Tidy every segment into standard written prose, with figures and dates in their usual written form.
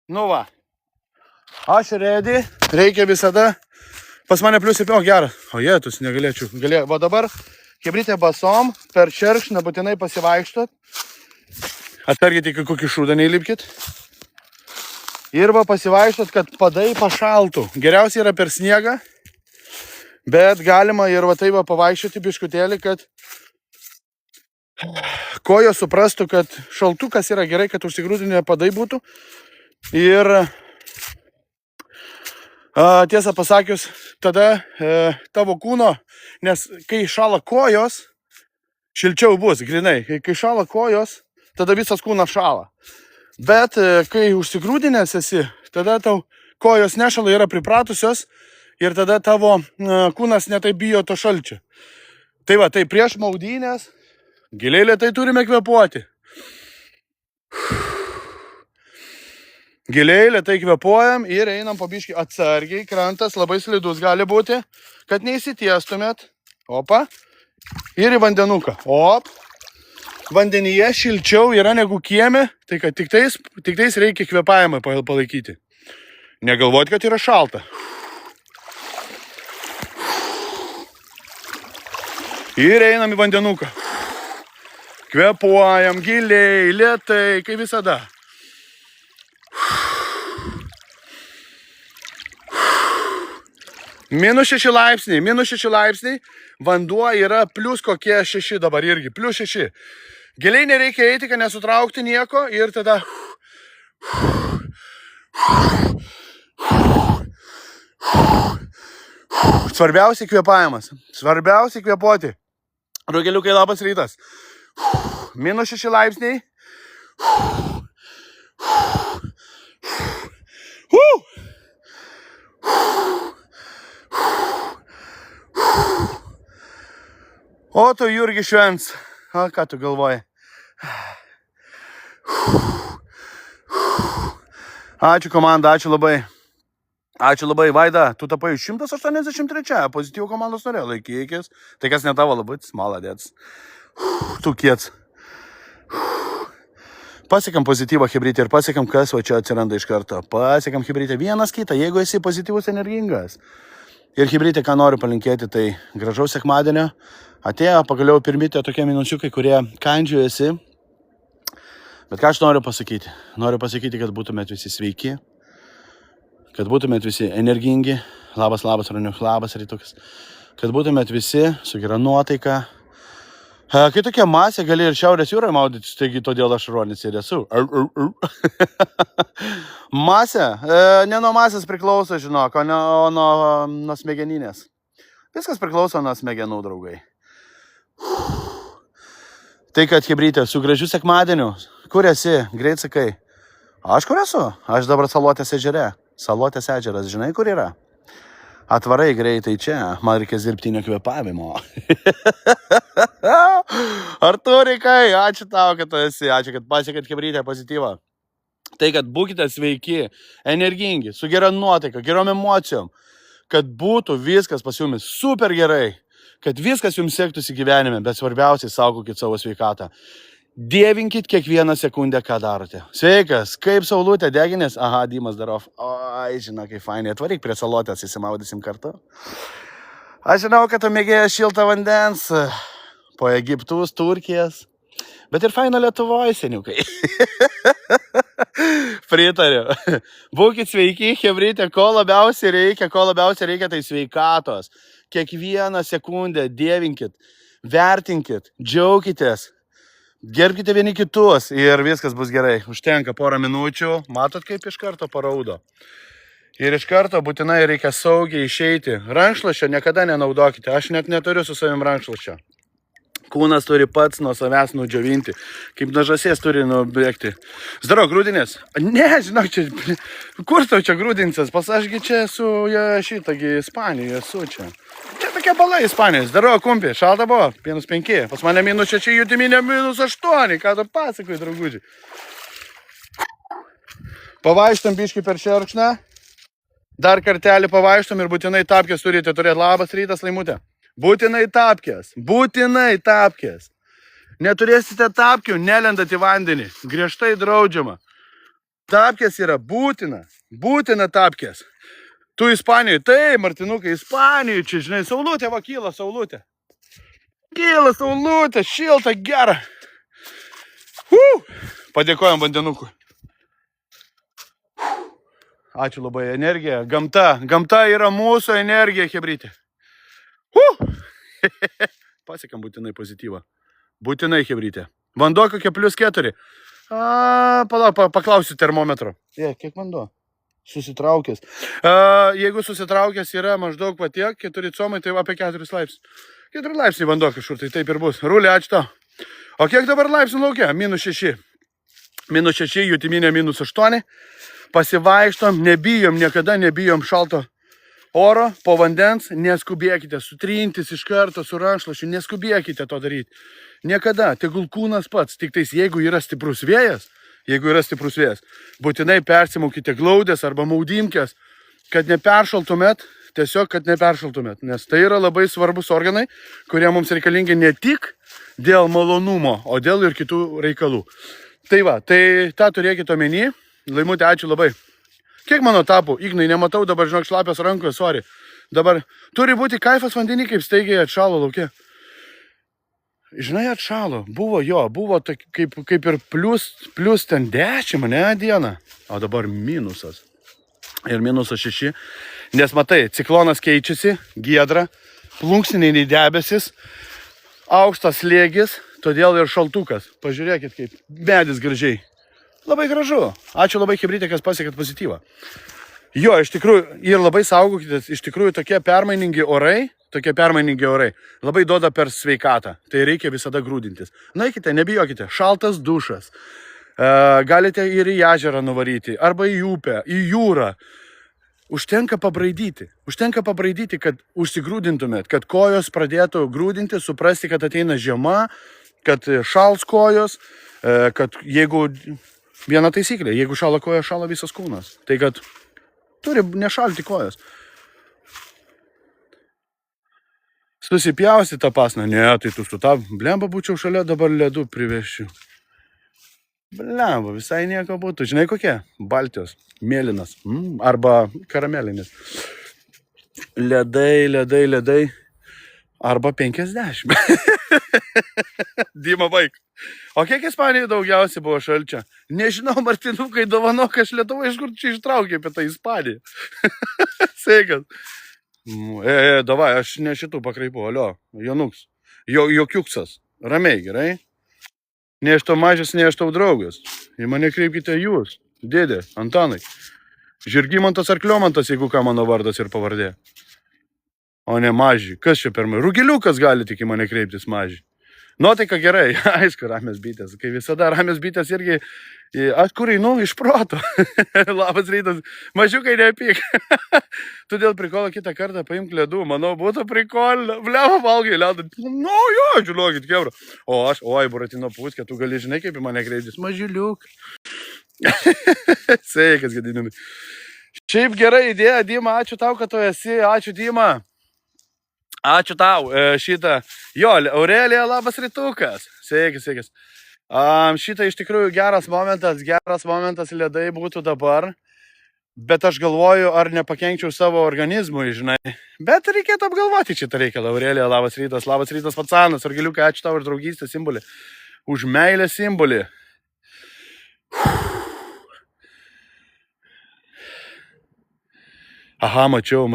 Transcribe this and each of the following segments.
Nu va. Aš ready. Reikia visada. Pas mane plius ir... O, geras. O, jėtus, negalėčiau. Va dabar, chebrytė basom, per šerkšnę būtinai pasivaikštot. Atsargiai tik kokį šūdą neįlipkit. Ir va pasivaikštot, kad padai pašaltų. Geriausia yra per sniegą. Bet galima ir va tai va pavaikščioti biškutėlį, kad kojos suprastų, kad šaltukas yra gerai, kad užsigrūdinę padai būtų. Ir tiesą pasakius, tada tavo kūno, nes kai šala kojos, šilčiau bus, grinai. Kai šala kojos, tada visas kūnas šala. Bet kai užsigrūdinęs esi, tada tau kojos nešala, yra pripratusios ir tada tavo kūnas netai bijo to šalčio. Tai va, tai prieš maudynės giliai lėtai turime kvėpuoti. Giliai lėtai kvėpuojam ir einam po biškį atsargiai. Krantas labai slidus gali būti, kad neįsitiestumėt. Opa. Ir į vandenuką. Op. Vandenyje šilčiau yra negu kieme, tai kad tik tais reikia kvėpavimą palaikyti. Negalvoti, kad yra šalta. Ir einam į vandenuką. Kvėpuojam giliai, lėtai, kaip visada. -6 laipsniai, -6 laipsniai. Vanduo yra plius kokie 6 dabar irgi, +6. Giliai nereikia eiti, kad nesutraukti nieko ir tada... Svarbiausia kvėpavimas. Svarbiausia kvėpuoti. Rugeliukai, labas rytas. -6 laipsniai. O tu, Jurgi, švents. A, ką tu galvoji? Ačiū komanda, ačiū labai. Ačiū labai, Vaida. Tu tapai 183. Pozityvų komandos norė, laikykis. Tai kas ne tavo labai, maladėts. Tu kiets. Pasiekam pozityvą chebrytę ir pasiekam, kas va čia atsiranda iš karto. Pasiekam chebrytę vienas kitą, jeigu esi pozityvus, energingas. Ir chebrytė, ką noriu palinkėti, tai gražaus sekmadienio. Atėjo pagaliau pirmitė tokie minusiukai, kurie kandžiojasi. Bet ką aš noriu pasakyti? Noriu pasakyti, kad būtumėt visi sveiki, kad būtumėt visi energingi. Labas, Raniuk, labas, Rytukas. Kad būtumėt visi su gera nuotaika. Kai tokia masė, gali ir Šiaurės jūroje maudytis, taigi todėl aš Ronis ir esu. Masė, ne nuo masės priklauso, žinok, o nuo smegeninės. Viskas priklauso nuo smegenų, draugai. Tai kad chebrytė, su gražiu sekmadieniu, kur esi, greit sakai. Aš kur esu? Aš dabar Salotės ežere. Salotės ežeras, žinai, kur yra? Atvarai greitai čia, man reikės dirbtinio kvėpavimo. Artūrikai, ačiū tau, kad tu esi, ačiū, kad pasiekėt chebrytę pozityvą. Tai, kad būkite sveiki, energingi, su gera nuotaika, gerom emocijom, kad būtų viskas pas jumis super gerai, kad viskas jums sektųsi gyvenime, bet svarbiausiai saugokit savo sveikatą. Dievinkit kiekvieną sekundę, ką darote. Sveikas, kaip saulutė, deginės? Aha, Dimas Darov. Oi, žinau, kaip fainai. Atvaryk prie Salotės, įsimaudysim kartu. Aš žinau, kad tu mėgėjai šiltą vandens po Egiptus, Turkijas, bet ir faina Lietuvoje, seniukai. Pritariu. Būkit sveiki, chebrytė, ko labiausiai reikia, tai sveikatos. Kiekvieną sekundę dievinkit, vertinkit, džiaukitės. Gerbkite vieni kitus ir viskas bus gerai. Užtenka porą minučių. Matot, kaip iš karto paraudo. Ir iš karto būtinai reikia saugiai išeiti. Rankšluosčio niekada nenaudokite. Aš net neturiu su savim rankšluosčio. Kūnas turi pats nuo savęs nudžiovinti. Kaip nuo žąsies turi nubėgti. Zdaro, grūdinės? Ne, žinok, čia... Kur tau čia grūdinsis? Pas ašgi čia esu šitągi Ispanijoje esu čia. Čia tokia bala Ispanijos. Zdaro, kumpi, šalta buvo? -5. Pas mane -6, jutiminė -8. Ką tu pasakoji, draugužiai? Pavaištam biškį per šerkšną. Dar kartelį pavaištam ir būtinai tapkės turite turėti. Labas rytas, Laimutė. Būtinai tapkės. Neturėsite tapkių, nelendat į vandenį. Griežtai draudžiama. Tapkės yra būtina. Būtina tapkės. Tu Ispanijoje, tai, Martinukai, Ispanijoje, čia, žinai, saulutė, va, kyla saulutė. Kyla saulutė, šilta, gera. Padėkojom vandenukui. Ačiū labai, energija, gamta. Gamta yra mūsų energija, hebrytė. Pasiekam būtinai pozityvą. Būtinai, hebrytė. Vanduo kokia +4. Palauk, paklausiu termometro. Kiek vanduo? Susitraukęs. Jeigu susitraukęs yra maždaug tiek, 4 comai, tai apie 4 laipsnius. 4 laipsniai vanduo kažkur, tai taip ir bus. Rūlė, ačiū tau. O kiek dabar laipsnių laukia? -6. -6, jutiminė -8. Pasivaikštom, nebijom, niekada nebijom šalto oro, po vandens, neskubėkite, sutrintis iš karto su rankšluosčiu, neskubėkite to daryti. Niekada, tegul kūnas pats, tik tais jeigu yra stiprus vėjas, būtinai persimaukite glaudės arba maudimkės, kad neperšaltumėt, tiesiog, kad neperšaltumėt, nes tai yra labai svarbus organai, kurie mums reikalingi ne tik dėl malonumo, o dėl ir kitų reikalų. Tai va, tai tą turėkite omeny. Laimutė, ačiū labai. Kiek mano tapo? Ignai, nematau dabar, žinok, šlapios rankos, sorry. Dabar turi būti kaifas vandenį, kaip staigiai atšalo laukia. Žinai, atšalo. Buvo kaip ir plius ten 10, ne, dieną. O dabar minusas. Ir -6. Nes matai, ciklonas keičiasi, giedra, plunksniniai debesis, aukštas slėgis, todėl ir šaltukas. Pažiūrėkit, kaip medis gražiai. Labai gražu. Ačiū labai, hebrytė, kas pasiekėt pozityvą. Jo, iš tikrųjų, ir labai saugokitės, iš tikrųjų tokie permainingi orai, labai duoda per sveikatą. Tai reikia visada grūdintis. Naikite, nebijokite, šaltas dušas. Galite ir į ežerą nuvaryti, arba į upę, į jūrą. Užtenka pabraidyti, kad užsigrūdintumėt, kad kojos pradėtų grūdinti, suprasti, kad ateina žiema, kad šals kojos, kad jeigu... Viena taisyklė, jeigu šala koja, šala visas kūnas. Tai kad turi nešalti kojas. Susipjausi tą pasną. Ne, tai tu su tą blemba būčiau šalia, dabar ledų privešiu. Blemba, visai nieko būtų. Žinai kokie? Baltijos, mėlynas. Arba karamelinis. Ledai. Arba 50. Dima, baig. O kiek Ispanijoje daugiausiai buvo šalčio? Nežinau, Martinukai, dovanok, aš Lietuvą iš kur čia ištraukė apie tą Ispaniją. Sveikas. Davai, aš ne šitų pakraipu, alio, Jonuks. Jokiuksas. Ramiai, gerai? Ne aš tau mažas, ne aš tau draugas. Į mane kreipkite jūs, dėdė, Antanai. Žirgymantas ar Kliomantas, jeigu ką mano vardas ir pavardė. O ne mažį. Kas čia per mane? Rugiliukas gali tik į mane kreiptis mažį. Nuotaika gerai, aišku, ramios bitės. Kai visada ramios bitės irgi, aš kur einu iš proto. Labas rytas, mažiukai nepyk. Tu dėl prikolo kitą kartą paimk ledų, manau, būtų prikolina. Bleva valgai ledą. Nu jo, žiūrėkit, kebra. O aš, oi, Buratino Puskė, tu gali žinai, kaip į mane kreiptis. Mažiuliuk. Sveikas, Gediminai. Šiaip gerai idėja, Dima, ačiū tau, kad tu esi. Ačiū, Dima. Ačiū tau, šitą. Jo, Aurelija, labas rytukas. Sveikas. Šitą iš tikrųjų geras momentas ledai būtų dabar. Bet aš galvoju, ar nepakenkčiau savo organizmui, žinai. Bet reikėtų apgalvoti šitą reikalą. Aurelija, labas rytas, pacanas. Argeliukai, ačiū tau už draugystę simbolį. Už meilę simbolį. Aha, mačiau.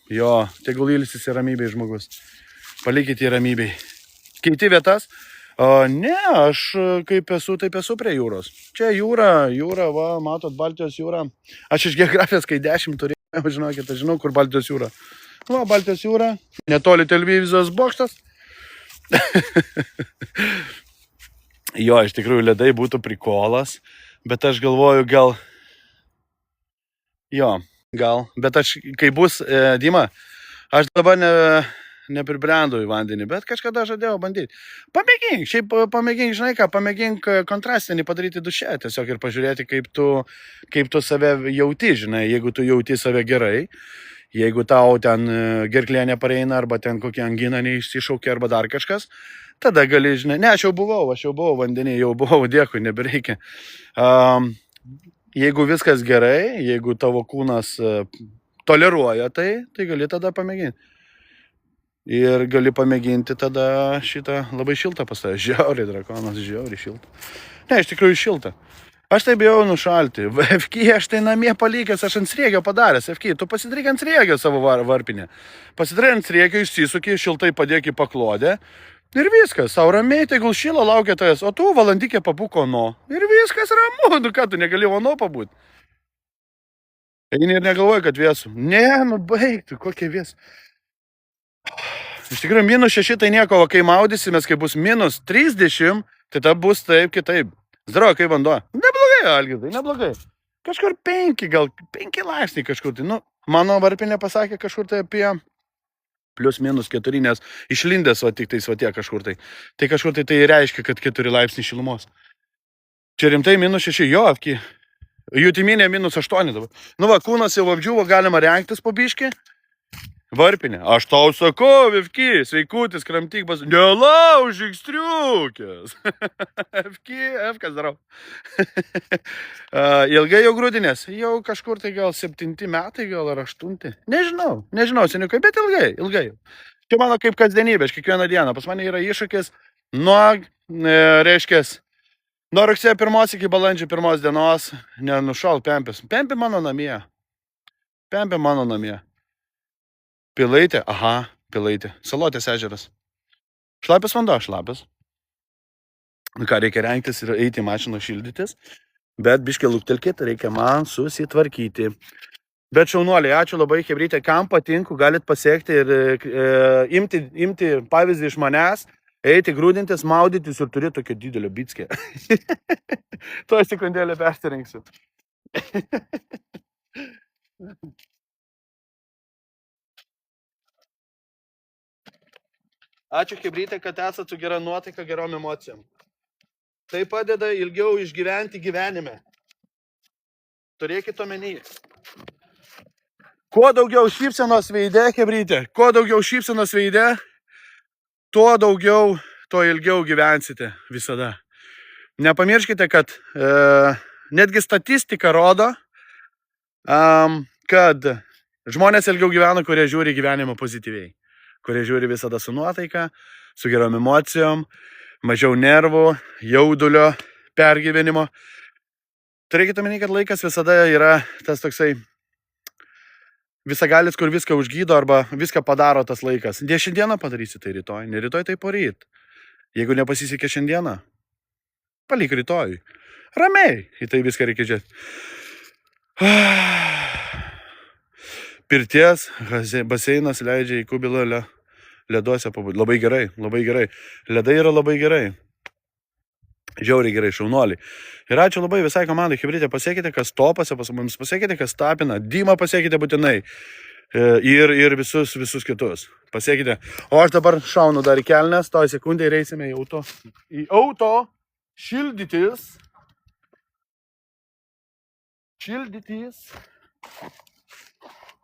Jo, tegul ilsisi ramybėj žmogus. Palikite į ramybėj. Keiti vietas? Ne, aš kaip esu, taip esu prie jūros. Čia jūra, va, matot, Baltijos jūra. Aš iš geografijos, kai 10 turėjau, žinokit, aš žinau, kur Baltijos jūra. Va, Baltijos jūra, netoli televizijos bokštas. Jo, iš tikrųjų, ledai būtų prikolas, bet aš galvoju, gal, bet aš, kai bus, Dima, aš dabar nepribrendau į vandenį, bet kažkada žadėjau bandyti. Pamėgink, žinai ką, pamėgink kontrastinį padaryti duše, tiesiog ir pažiūrėti, kaip tu save jauti, žinai, jeigu tu jauti save gerai, jeigu tau ten gerklė nepareina, arba ten kokia angina neišsišaukia, arba dar kažkas, tada gali, žinai, ne, aš jau buvau vandenį, dėkui, nebereikia. jeigu viskas gerai, jeigu tavo kūnas toleruoja tai gali tada pamėginti. Ir gali pamėginti tada šitą labai šiltą pas tave. Žiauriai drakonas, žiauriai šiltą. Ne, iš tikrųjų šiltą. Aš tai bijau nušalti. FK aš tai namie palikęs, aš ant sriegio padaręs. FK, tu pasidaryk ant sriegio savo varpinę. Pasidaryk ant sriegio, išsisukį, šiltai padėk į paklodę. Ir viskas, sau ramiai, tegul šilo laukia tavęs, o tu valandikė pabūk ono. Ir viskas ramu, nu ką, tu negali ono pabūti. Eini ir negalvoji, kad vėsų. Ne, nu baigtų, kokie vėsų. Iš tikrųjų, -6 tai nieko, o kai maudysimės, kai bus -30, tai ta bus taip kitaip. Zdaro, kaip vanduo. Neblogai, Algirdai, neblogai. Kažkur 5 laipsniai kažkur tai. Nu, mano varpinė pasakė kažkur tai apie +-4, nes išlindęs va tik tais va tiek kažkur tai. Tai kažkur tai reiškia, kad 4 laipsniai šilumos. Čia rimtai -6, jo, apki. Jutiminė -8 dabar. Nu va, kūnas jau apdžiuvo, galima rengtis po biškį. Varpinė. Aš tau sakau, Vivki, sveikutis, kramtyk bas. Nelaužyk striukės. Fkas darau. Ilgai jau grūdinės. Jau kažkur tai gal 7 metai, gal ar 8. Nežinau, seniukai, bet ilgai. Čia mano kaip kasdienybė, kiekvieną dieną. Pas mane yra iššūkis nuo, reiškės, nuo rugsėjo 1 iki balandžio 1 dienos nenušal pempės. Pempė mano namie. Pilaitė, Pilaitė. Salotės ežeras. Šlapias vanduo, šlapias. Ką reikia rengtis ir eiti į mašiną šildytis. Bet biškį luktelkit, reikia man susitvarkyti. Bet šaunuoliai, ačiū labai, chebrytė, kam patinku, galit pasiekti ir imti pavyzdį iš manęs, eiti grūdintis, maudytis ir turėti tokią didelę bickę. To aš sekundėlę persirinksiu. Ačiū, chebrytė, kad esate su gera nuotaika, gerom emocijom. Tai padeda ilgiau išgyventi gyvenime. Turėkit omeny. Kuo daugiau šypsenos veide, chebrytė, tuo daugiau, tuo ilgiau gyvensite visada. Nepamirškite, kad netgi statistika rodo, kad žmonės ilgiau gyvena, kurie žiūri gyvenimą pozityviai. Kurie žiūri visada su nuotaika, su gerom emocijom, mažiau nervų, jaudulio, pergyvenimo. Turėkite omeny, kad laikas visada yra tas toksai visagalis, kur viską užgydo arba viską padaro tas laikas. Ne šiandieną padarysi tai rytoj, ne rytoj tai poryt. Jeigu nepasisekė šiandieną, palik rytoj. Ramiai į tai viską reikia žiūrėti. Pirties baseinas leidžia į kubilą leduose pabūti. Labai gerai. Ledai yra labai gerai. Žiauriai gerai, šaunuoliai. Ir ačiū labai visai komandai, chebrytė, pasiekite, kas topase pas mums, pasiekite, kas tapina, Dymą pasiekite būtinai. Ir visus kitus. Pasiekite. O aš dabar šaunu dar į kelnes, toj sekundė ir eisime į auto šildytis.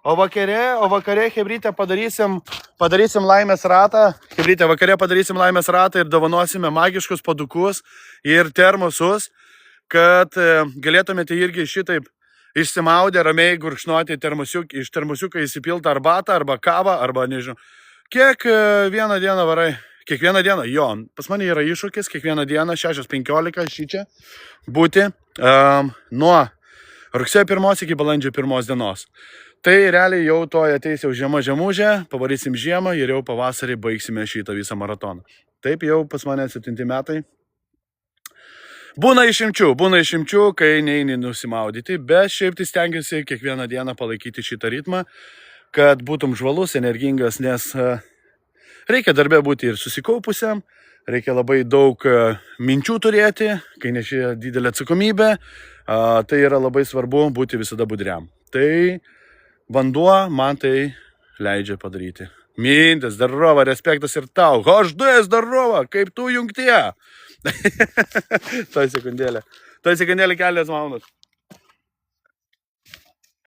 O vakare, chebrytė, padarysim laimės ratą. Chebrytė, vakare padarysim laimės ratą ir dovanosime magiškus padukus ir termosus, kad galėtumėte irgi šitaip išsimaudę, ramiai gurkšnoti iš termosiuką įsipiltą arbatą, arba kavą, arba nežinau. Kiek vieną dieną varai? Kiekvieną dieną, jo, pas mane yra iššūkis, kiekvieną dieną 6:15 šičia būti nuo rugsėjo 1 iki balandžio 1 dienos. Tai realiai jau to ateis jau žiema žemužė, pavarysim žiemą ir jau pavasarį baigsime šitą visą maratoną. Taip jau pas mane 7 metai. Būna išimčių, kai neini nusimaudyti, bet šiaip tai stengiuosi kiekvieną dieną palaikyti šitą ritmą, kad būtum žvalus, energingas, nes reikia darbė būti ir susikaupusiam, reikia labai daug minčių turėti, kai neši didelę atsakomybę, tai yra labai svarbu būti visada budriam. Tai vanduo man tai leidžia padaryti. Mintis, darova, respektas ir tau. HD, darova, kaip tu jungtyje. Toj sekundėlė kelias valandas.